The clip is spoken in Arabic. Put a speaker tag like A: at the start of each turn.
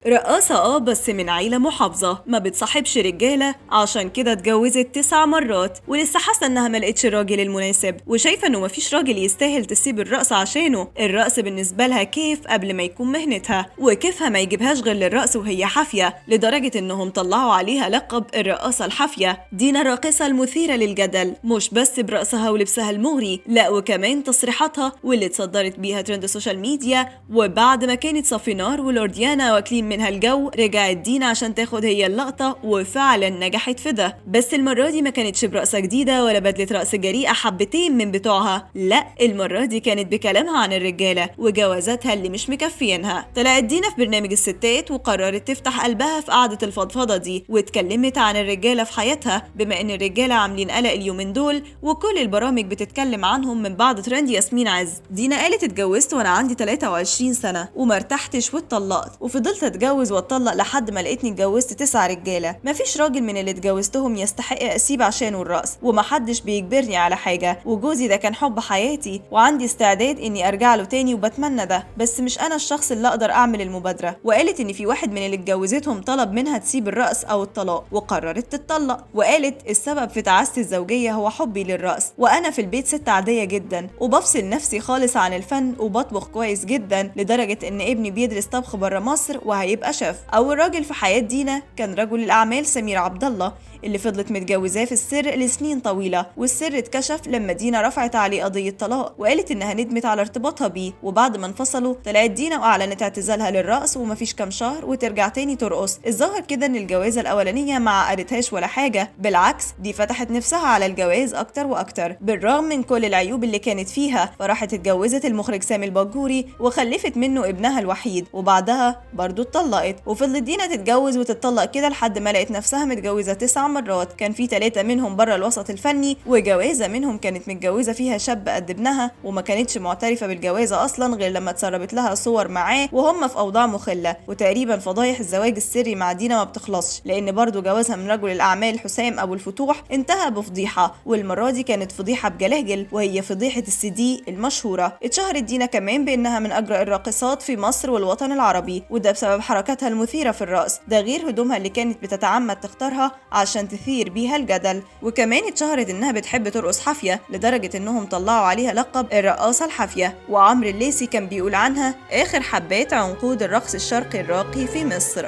A: رقاصة بس من عيلة محافظة ما بتصاحبش رجالة، عشان كده اتجوزت 9 مرات ولسه حاسة انها ملقتش الراجل المناسب، وشايفة انه مفيش راجل يستاهل تسيب الرقص عشانه. الرقص بالنسبة لها كيف قبل ما يكون مهنتها، وكيفها ما يجيبهاش غير للرقص وهي حافية، لدرجة انهم طلعوا عليها لقب الرقاصة الحافية. دينا الراقصة المثيرة للجدل مش بس برقصها ولبسها المغري، لا وكمان تصريحاتها واللي اتصدرت بيها ترند السوشيال ميديا. وبعد ما كانت صافينار ولورديانا واكلين منها الجو، رجعت دينا عشان تاخد هي اللقطة، وفعلا نجحت في ده. بس المرة دي ما كانتش برقصة جديدة ولا بدلة رقص جريئة حبتين من بتوعها، لا المرة دي كانت بكلامها عن الرجالة وجوازاتها اللي مش مكفينها. طلعت دينا في برنامج الستات وقررت تفتح قلبها في قعدة الفضفضة دي، واتكلمت عن الرجالة في حياتها، بما ان الرجالة عاملين قلق اليومين دول وكل البرامج بتتكلم عنهم من بعد ترند ياسمين عز. دينا قالت اتجوزت وانا عندي 23 سنة وما ارتحتش واتطلقت، وفضلت اتجوز واتطلق لحد ما لقيتني اتجوزت 9 رجاله. مفيش راجل من اللي اتجوزتهم يستحق اسيب عشانه الرقص، ومحدش بيجبرني على حاجه، وجوزي ده كان حب حياتي وعندي استعداد اني ارجع له تاني وبتمنى ده، بس مش انا الشخص اللي اقدر اعمل المبادره. وقالت ان في واحد من اللي اتجوزتهم طلب منها تسيب الرقص او الطلاق وقررت تتطلق، وقالت السبب في تعاستي الزوجيه هو حبي للرقص، وانا في البيت ست عاديه جدا وبفصل نفسي خالص عن الفن وبطبخ كويس جدا، لدرجه ان ابني بيدرس طبخ بره مصر وهيبقى شيف. اول راجل في حياه دينا كان رجل الاعمال سمير عبد الله، اللي فضلت متجوزاه في السر لسنين طويله، والسر اتكشف لما دينا رفعت عليه قضيه طلاق، وقالت انها ندمت على ارتباطها بيه. وبعد ما انفصلوا طلعت دينا واعلنت اعتزالها للرقص، ومفيش كام شهر وترجع تاني ترقص. الظاهر كده ان الجوازه الاولانيه ما عقدتهاش ولا حاجه، بالعكس دي فتحت نفسها على الجواز اكتر واكتر بالرغم من كل العيوب اللي كانت فيها. فراحت اتجوزت المخرج سامي الباجوري وخلفت منه ابنها الوحيد، وبعدها برضه اتطلقت. وفضلت دينا تتجوز وتتطلق كده لحد ما لقت نفسها متجوزه 9 مرات، كان في 3 منهم بره الوسط الفني، وجوازه منهم كانت متجوزه فيها شاب قد ابنها، وما كانتش معترفه بالجوازه اصلا غير لما اتسربت لها صور معاه وهم في اوضاع مخله. وتقريبا فضايح الزواج السري مع دينا ما بتخلصش، لان برضه جوازها من رجل الاعمال حسام ابو الفتوح انتهى بفضيحه، والمره دي كانت فضيحه بجلاجل، وهي فضيحه السي دي المشهوره. اتشهرت دينا كمان بانها من اجرأ الراقصات في مصر والوطن العربي، وده بسبب حركاتها المثيره في الرقص، ده غير هدومها اللي كانت بتتعمد تختارها عشان تثير بيها الجدل. وكمان اتشهرت انها بتحب ترقص حافيه، لدرجه انهم طلعوا عليها لقب الرقاصه الحافيه. وعمرو الليثي كان بيقول عنها اخر حبات عنقود الرقص الشرقي الراقي في مصر.